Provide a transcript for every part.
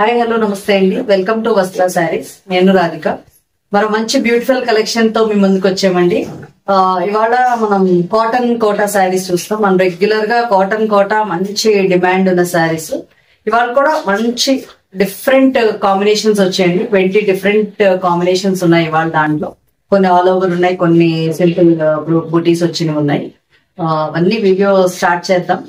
Hi hello నమస్తే అండి. Welcome to వస్త్ర శారీస్. నేను రాధిక. మరో మంచి బ్యూటిఫుల్ కలెక్షన్ తో మీ ముందుకు వచ్చామండి. ఇవాళ మనం కాటన్ కోటా శారీస్ చూస్తాం. మనం రెగ్యులర్ గా కాటన్ కోటా మంచి డిమాండ్ ఉన్న శారీస్. ఇవాళ కూడా మంచి డిఫరెంట్ కాంబినేషన్స్ వచ్చాయండి. 20 డిఫరెంట్ కాంబినేషన్స్ ఉన్నాయి ఇవాళ. దాంట్లో కొన్ని ఆల్ ఓవర్ ఉన్నాయి, కొన్ని సింపుల్ బూటీస్ వచ్చినవి ఉన్నాయి. అన్ని వీడియో స్టార్ట్ చేద్దాం.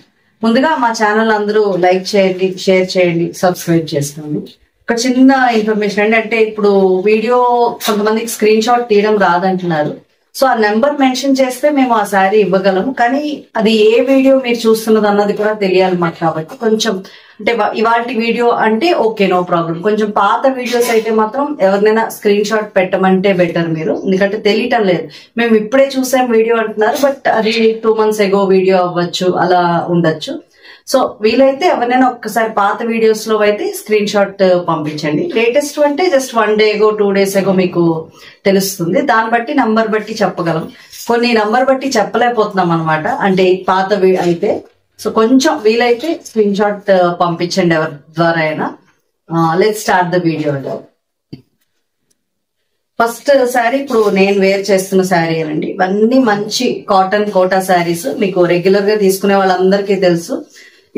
ముందుగా మా ఛానల్ అందరూ లైక్ చేయండి, షేర్ చేయండి, సబ్స్క్రైబ్ చేసుకోండి. ఒక చిన్న ఇన్ఫర్మేషన్ అంటే ఇప్పుడు వీడియో కొంతమందికి స్క్రీన్ షాట్ తీయడం రాదంటున్నారు. సో ఆ నెంబర్ మెన్షన్ చేస్తే మేము ఆ శారీ ఇవ్వగలము. కానీ అది ఏ వీడియో మీరు చూస్తున్నది అన్నది కూడా తెలియాలి మాకు. కాబట్టి కొంచెం అంటే ఇవాళ వీడియో అంటే ఓకే, నో ప్రాబ్లం. కొంచెం పాత వీడియోస్ అయితే మాత్రం ఎవరినైనా స్క్రీన్ షాట్ పెట్టమంటే బెటర్ మీరు, ఎందుకంటే తెలియటం లేదు. మేము ఇప్పుడే చూసాం వీడియో అంటున్నారు, బట్ అది 2 months ఎగో వీడియో అవ్వచ్చు, అలా ఉండొచ్చు. సో వీలైతే ఎవరైనా ఒక్కసారి పాత వీడియోస్ లో అయితే స్క్రీన్ షాట్ పంపించండి. లేటెస్ట్ అంటే జస్ట్ 1 day ఎగో 2 days ఎగో మీకు తెలుస్తుంది. దాన్ని బట్టి నంబర్ బట్టి చెప్పగలం. కొన్ని నంబర్ బట్టి చెప్పలేకపోతున్నాం అనమాట, అంటే పాత అయితే. సో కొంచెం వీలైతే స్క్రీన్ షాట్ పంపించండి ఎవరి ద్వారా అయినా. Let's start the video. First sari ఇప్పుడు నేను వేర్ చేస్తున్న శారీ అండి. ఇవన్నీ మంచి కాటన్ కోటా శారీస్. మీకు రెగ్యులర్ గా తీసుకునే వాళ్ళందరికీ తెలుసు.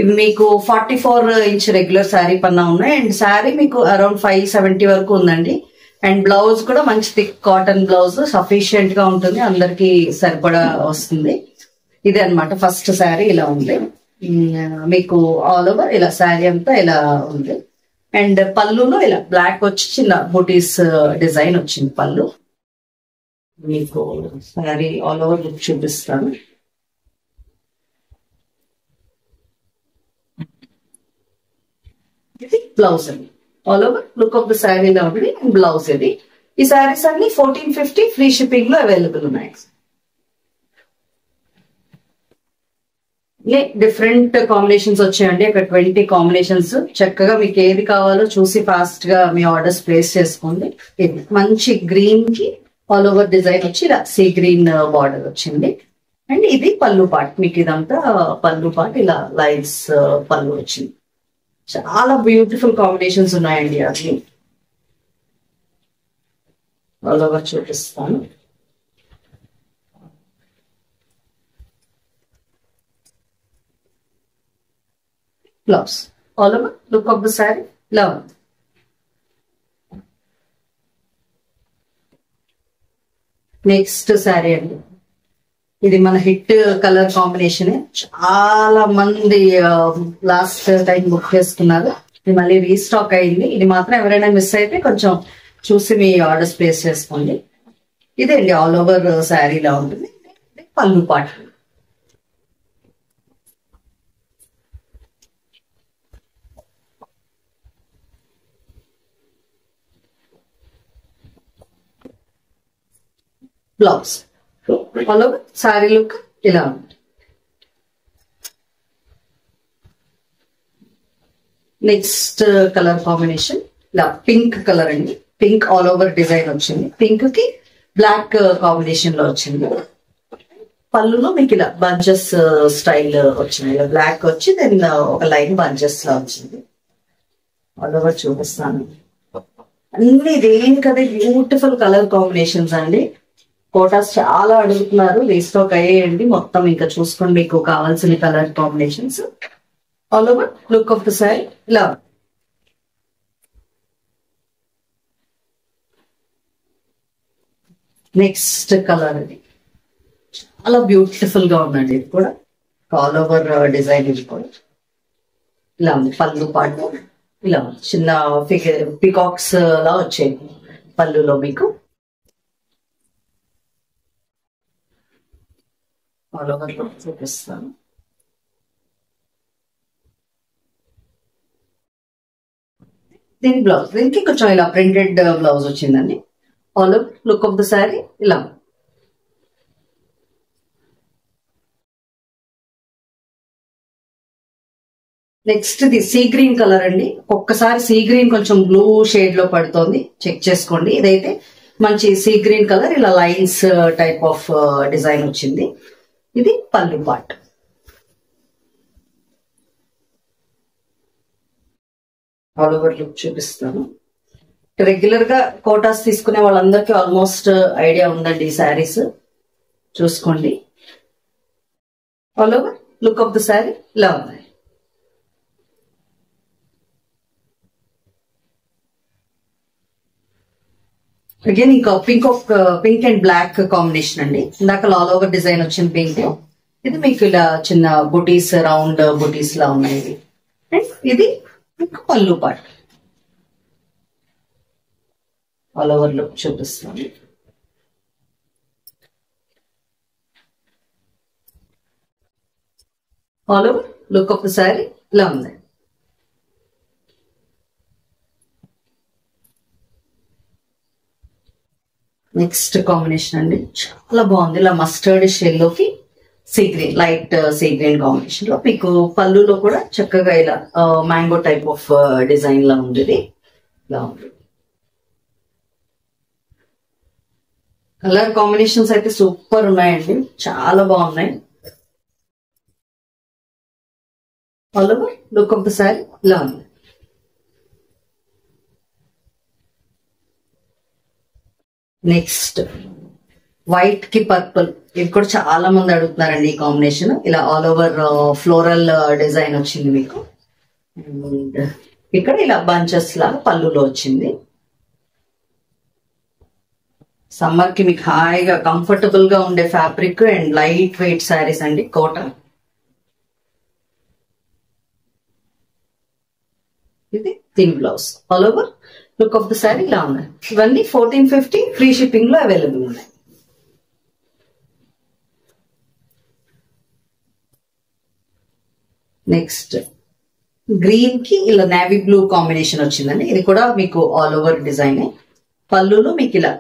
ఇవి మీకు 44 inch రెగ్యులర్ శారీ పన్నా ఉన్నాయి. అండ్ శారీ మీకు అరౌండ్ 570 వరకు ఉందండి. అండ్ బ్లౌజ్ కూడా మంచి థిక్ కాటన్ బ్లౌజ్, సఫిషియెంట్ గా ఉంటుంది, అందరికి సరిపడా వస్తుంది. ఇదే అనమాట ఫస్ట్ శారీ. ఇలా ఉంది మీకు ఆల్ ఓవర్ ఇలా శారీ అంతా ఇలా ఉంది. అండ్ పళ్ళులో ఇలా బ్లాక్ వచ్చి చిన్న బూటీస్ డిజైన్ వచ్చింది పళ్ళు. మీకు శారీ ఆల్ ఓవర్ లుక్ చూపిస్తాను. ఇది బ్లౌజ్ అండి. All over look of the sari ఇలా ఉంది. అండ్ బ్లౌజ్ ఇది. ఈ శారీస్ అన్ని 1450 ఫ్రీ షిప్పింగ్ లో అవైలబుల్ ఉన్నాయి. డిఫరెంట్ కాంబినేషన్స్ వచ్చాయండి. అక్కడ 20 కాంబినేషన్స్. చక్కగా మీకు ఏది కావాలో చూసి ఫాస్ట్ గా మీ ఆర్డర్స్ ప్లేస్ చేసుకోండి. మంచి గ్రీన్ కి ఆల్ ఓవర్ డిజైన్ వచ్చి ఇలా సీ గ్రీన్ బార్డర్ వచ్చింది. అండ్ ఇది పళ్ళు పార్ట్. మీకు ఇదంతా పళ్ళు పార్ట్, ఇలా లైన్స్ పళ్ళు వచ్చింది. చాలా బ్యూటిఫుల్ కాంబినేషన్స్ ఉన్నాయండి. అన్ని ఆల్ ఓవర్ చూపిస్తాను. Blouse all over look of the sari ఇలా ఉంది. నెక్స్ట్ శారీ అండి. ఇది మన హిట్ కలర్ కాంబినేషన్. చాలా మంది లాస్ట్ టైం బుక్ చేసుకున్నారు. ఇది మళ్ళీ రీస్టాక్ అయింది. ఇది మాత్రం ఎవరైనా మిస్ అయితే కొంచెం చూసి మీ ఆర్డర్స్ ప్లేస్ చేసుకోండి. ఇదే అండి ఆల్ ఓవర్ శారీ ఇలా ఉంటుంది. పళ్ళు పాటు blouse all over sari look ఇలా ఉంది. నెక్స్ట్ కలర్ కాంబినేషన్ ఇలా పింక్ కలర్ అండి. పింక్ ఆల్ ఓవర్ డిజైన్ వచ్చింది. పింక్ కి బ్లాక్ కాంబినేషన్ లో వచ్చింది. పళ్ళులో మీకు ఇలా బంచెస్ స్టైల్ వచ్చింది. ఇలా బ్లాక్ వచ్చి దెన్ ఒక లైన్ బంచెస్ లా వచ్చింది. ఆల్ ఓవర్ చూపిస్తాను. అన్ని దేనికదే బ్యూటిఫుల్ కలర్ కాంబినేషన్స్ అండి. కోటాస్ చాలా అడుగుతున్నారు, రీస్టాక్ అయ్యేయండి. మొత్తం ఇంకా చూసుకోండి మీకు కావాల్సిన colour combinations. All over look of the sari ఇలా. నెక్స్ట్ కలర్ అది చాలా బ్యూటిఫుల్ గా ఉందండి. ఇది కూడా ఆల్ ఓవర్ డిజైన్. ఇది కూడా ఇలా ఉంది. పళ్ళు పాటు ఇలా చిన్న ఫిగర్ పికాక్స్ లా వచ్చాయి పళ్ళులో మీకు. ఆల్ ఓవర్ చూపిస్తాను. దీని బ్లౌజ్, దీనికి కొంచెం ఇలా ప్రింటెడ్ బ్లౌజ్ వచ్చిందండి. All over look of the sari ఇలా. నెక్స్ట్ ఇది సీ గ్రీన్ కలర్ అండి. ఒక్కసారి సీ గ్రీన్ కొంచెం బ్లూ షేడ్ లో పడుతోంది, చెక్ చేసుకోండి. ఇదైతే మంచి సీ గ్రీన్ కలర్, ఇలా లైన్స్ టైప్ ఆఫ్ డిజైన్ వచ్చింది. ఇది పళ్ళు పార్ట్. ఆల్ ఓవర్ లుక్ చూపిస్తాను. రెగ్యులర్ గా కోటాస్ తీసుకునే వాళ్ళందరికీ ఆల్మోస్ట్ ఐడియా ఉందండి ఈ శారీస్. చూసుకోండి. All over look of the sari ఇలా ఉన్నాయి. అగైన్ ఇంకా పింక్ అండ్ బ్లాక్ కాంబినేషన్ అండి. ఇందాక ఆల్ ఓవర్ డిజైన్ వచ్చిన పింక్. ఇది మీకు ఇలా చిన్న బుటీస్, రౌండ్ బుటీస్ లా ఉన్నాయి. అండ్ ఇది మీకు పళ్ళు పార్ట్. ఆల్ ఓవర్ లుక్ చూపిస్తాను. All over look of the sari ఇలా ఉంది. నెక్స్ట్ కాంబినేషన్ అండి, చాలా బాగుంది. ఇలా mustard shade sea green, light sea green combination లో మీకు పళ్ళులో కూడా చక్కగా ఇలా మ్యాంగో టైప్ ఆఫ్ డిజైన్ లా ఉంది. ఇలా ఉంది. కలర్ కాంబినేషన్స్ అయితే సూపర్ ఉన్నాయండి, చాలా బాగున్నాయి. All over look of the sari ఇలా ఉంది. నెక్స్ట్ వైట్ కి పర్పుల్, ఇది కూడా చాలా మంది అడుగుతున్నారండి ఈ కాంబినేషన్. ఇలా ఆల్ ఓవర్ ఫ్లోరల్ డిజైన్ వచ్చింది మీకు. అండ్ ఇక్కడ ఇలా బంచెస్ లాగా పళ్ళులో వచ్చింది. సమ్మర్ కి మీకు హాయిగా కంఫర్టబుల్ గా ఉండే fabric and light weight saris అండి, కాటన్. ఇది thin blouse. All over look of the sari ఇలా ఉన్నాయి. ఇవన్నీ 1450 ఫ్రీ షిప్పింగ్ లో అవైలబుల్ ఉన్నాయి. నెక్స్ట్ గ్రీన్ కి ఇలా నేవీ బ్లూ కాంబినేషన్ వచ్చిందండి. ఇది కూడా మీకు ఆల్ ఓవర్ డిజైన్. పళ్ళులో మీకు ఇలా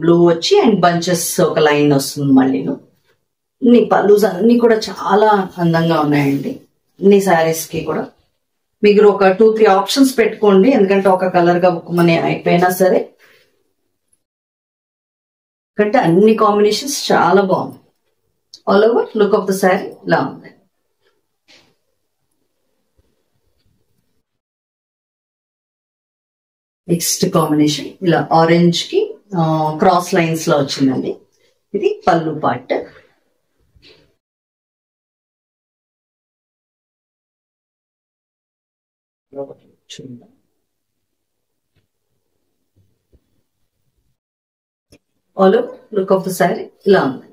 బ్లూ వచ్చి అండ్ బంచెస్ ఒక లైన్ వస్తుంది. మళ్ళీ పళ్ళుస్ అన్ని కూడా చాలా అందంగా ఉన్నాయండి. అన్ని శారీస్ కి కూడా మీరు ఒక 2-3 ఆప్షన్స్ పెట్టుకోండి, ఎందుకంటే ఒక కలర్ గా బుక్కుమని అయిపోయినా సరే. ఎందుకంటే అన్ని కాంబినేషన్స్ చాలా బాగుంది. All over look of the sari ఇలా ఉంది. నెక్స్ట్ కాంబినేషన్ ఇలా ఆరెంజ్ కి క్రాస్ లైన్స్ లో వచ్చిందండి. ఇది పళ్ళు part. All over look of the sari ఇలా ఉంది.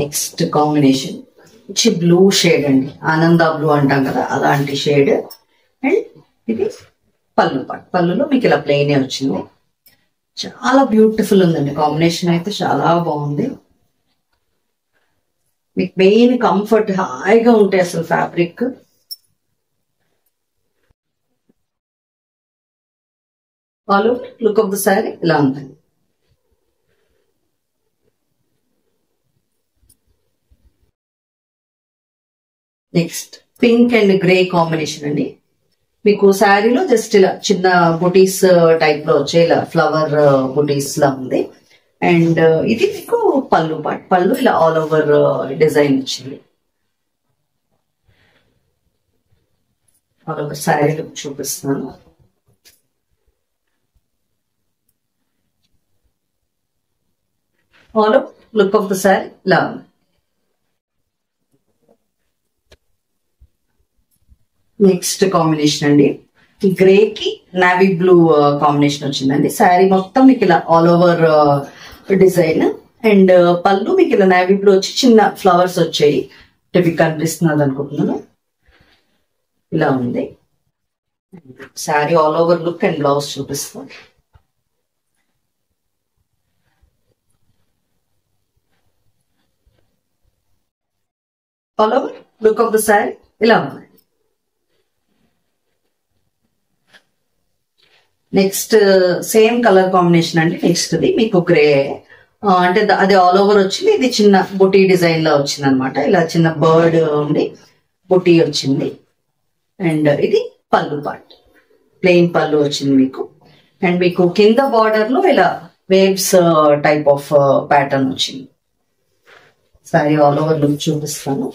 నెక్స్ట్ కాంబినేషన్ మంచి బ్లూ షేడ్ అండి, ఆనంద బ్లూ అంటాం కదా అలాంటి షేడ్. అండ్ ఇది పళ్ళు పార్ట్. పళ్ళులో మీకు ఇలా ప్లెయిన్ వచ్చింది. చాలా బ్యూటిఫుల్ ఉందండి, కాంబినేషన్ అయితే చాలా బాగుంది. మీకు మెయిన్ కంఫర్ట్, హాయిగా ఉంటాయి అసలు fabric. All over look of the sari ఇలా ఉంది. Next pink and grey combination అండి. మీకు శారీలో జస్ట్ ఇలా చిన్న బుటీస్ టైప్ లో వచ్చే ఇలా ఫ్లవర్ బుటీస్ లా ఉంది. అండ్ ఇది మీకు పళ్ళు పార్ట్. పళ్ళు ఇలా ఆల్ ఓవర్ డిజైన్ వచ్చింది. ఆల్ ఓవర్ శారీ లుక్ చూపిస్తున్నాను. All over look of the sari ఇలా ఉంది. నెక్స్ట్ కాంబినేషన్ అండి, గ్రే కి నావీ బ్లూ కాంబినేషన్ వచ్చిందండి. శారీ మొత్తం మీకు ఇలా ఆల్ ఓవర్ డిజైన్. అండ్ పళ్ళు మీకు ఇలా నావీ బ్లూ వచ్చి చిన్న ఫ్లవర్స్ వచ్చాయి. మీకు కనిపిస్తున్నది అనుకుంటున్నాను. ఇలా ఉంది sari. All over look and blouse చూపిస్తాను. All over look of the sari ఇలా ఉంది. నెక్స్ట్ సేమ్ కలర్ కాంబినేషన్ అండి. నెక్స్ట్ ది మీకు గ్రే, అంటే అది ఆల్ ఓవర్ వచ్చింది. ఇది చిన్న బుటీ డిజైన్ లో వచ్చింది అనమాట. ఇలా చిన్న బర్డ్ ఉండి బుటీ వచ్చింది. అండ్ ఇది పళ్ళు పార్ట్, ప్లెయిన్ పళ్ళు వచ్చింది మీకు. అండ్ మీకు కింద బార్డర్ లో ఇలా వేవ్స్ టైప్ ఆఫ్ ప్యాటర్న్ వచ్చింది. సారీ ఆల్ ఓవర్ లుక్ చూపిస్తాను.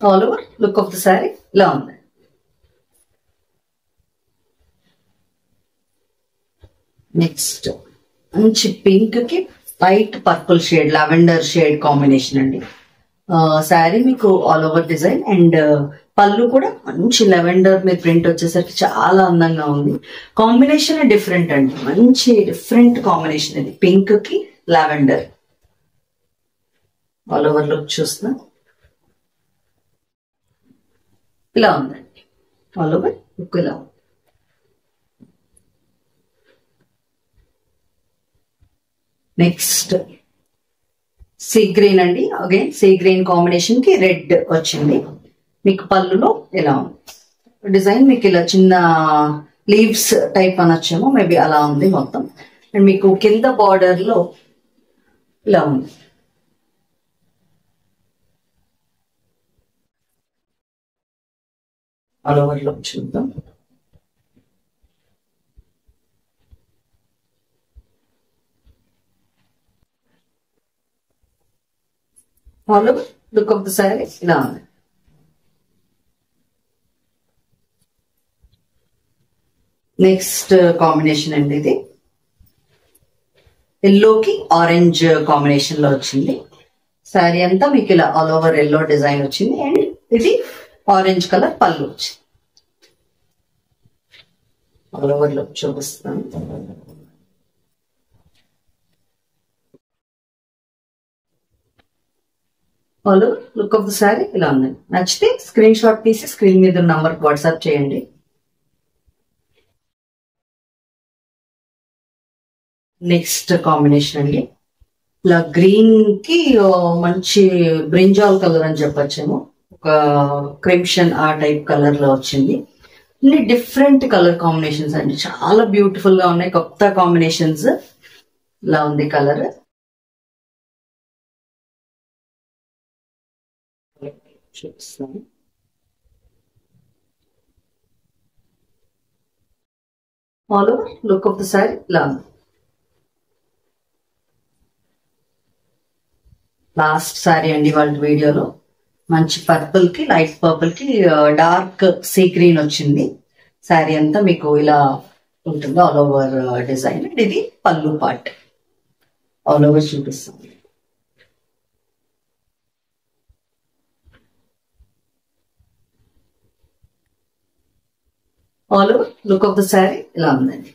All over look of the sari ఇలా ఉంది. నెక్స్ట్ మంచి పింక్ కి light purple shade, lavender shade combination అండి. శారీ మీకు ఆల్ ఓవర్ డిజైన్ అండ్ పళ్ళు కూడా మంచి లెవెండర్ మీద ప్రింట్ వచ్చేసరికి చాలా అందంగా ఉంది. కాంబినేషన్ డిఫరెంట్ అండి, మంచి డిఫరెంట్ కాంబినేషన్ ఇది, పింక్ కి లావెండర్. ఆల్ ఓవర్ లుక్ చూస్తున్నా ఇలా ఉందండి. ఆల్ ఓవర్ లుక్ ఇలా ఉంది. నెక్స్ట్ సీ గ్రీన్ అండి. అగైన్ సీ గ్రీన్ కాంబినేషన్ కి రెడ్ వచ్చింది. మీకు పళ్ళులో ఇలా ఉంది డిజైన్. మీకు ఇలా చిన్న లీవ్స్ టైప్ అనొచ్చేమో, మేబీ అలా ఉంది మొత్తం. అండ్ మీకు కింద బార్డర్ లో ఇలా ఉంది. ఆల్ ఓవర్ లో చూద్దాం. All over look of the sari ఇలా ఉంది. నెక్స్ట్ కాంబినేషన్ అండి, ఇది ఎల్లోకి ఆరెంజ్ కాంబినేషన్ లో వచ్చింది. శారీ అంతా మీకు ఇలా ఆల్ ఓవర్ ఎల్లో డిజైన్ వచ్చింది అండ్ ఇది ఆరెంజ్ కలర్ పళ్ళు వచ్చింది. ఆల్ ఓవర్ లుక్ చూపిస్తాను. All over look of the sari ఇలా ఉందండి. నచ్చితే స్క్రీన్ షాట్ తీసి స్క్రీన్ మీద నంబర్ వాట్సాప్ చేయండి. నెక్స్ట్ కాంబినేషన్ అండి, ఇలా గ్రీన్ కి మంచి బ్రింజాల్ కలర్ అని చెప్పొచ్చేమో, ఒక క్రిమ్షన్ ఆ టైప్ కలర్ లో వచ్చింది. అన్ని డిఫరెంట్ కలర్ కాంబినేషన్స్ అండి, చాలా బ్యూటిఫుల్ గా ఉన్నాయి, కొత్త కాంబినేషన్స్. ఇలా ఉంది కలర్. చూపిస్తాను. All over look of the sari ఇలా ఉంది. లాస్ట్ శారీ అండి వాళ్ళ వీడియోలో. మంచి పర్పుల్ కి లైట్ పర్పుల్ కి డార్క్ సీ గ్రీన్ వచ్చింది. శారీ అంతా మీకు ఇలా ఉంటుంది ఆల్ ఓవర్ డిజైన్. ఇది పళ్ళు పార్ట్. ఆల్ ఓవర్ చూపిస్తాం. All over look of the sari ఇలా ఉందండి.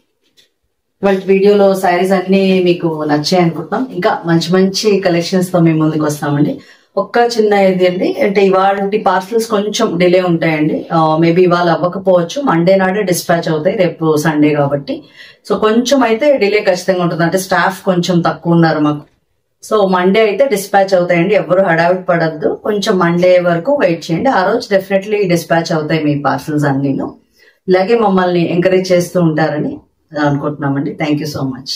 వాళ్ళ వీడియోలో శారీస్ అన్ని మీకు నచ్చాయి అనుకుంటున్నాం. ఇంకా మంచి మంచి కలెక్షన్స్ తో మేము ముందుకు వస్తామండి. ఒక్క చిన్న ఇది అండి, అంటే ఇవాళ పార్సల్స్ కొంచెం డిలే ఉంటాయండి. మేబీ ఇవాళ అవ్వకపోవచ్చు, మండే నాడే డిస్పాచ్ అవుతాయి, రేపు సండే కాబట్టి. సో కొంచెం అయితే డిలే ఖచ్చితంగా ఉంటుంది, అంటే స్టాఫ్ కొంచెం తక్కువ ఉన్నారు మాకు. సో మండే అయితే డిస్పాచ్ అవుతాయండి, ఎవరు హడావిడి పడద్దు, కొంచెం మండే వరకు వెయిట్ చేయండి. ఆ రోజు డెఫినెట్లీ డిస్పాచ్ అవుతాయి మీ పార్సల్స్ అన్నీను. ఇలాగే మమ్మల్ని ఎంకరేజ్ చేస్తూ ఉంటారని అనుకుంటున్నామండి. Thank you so much.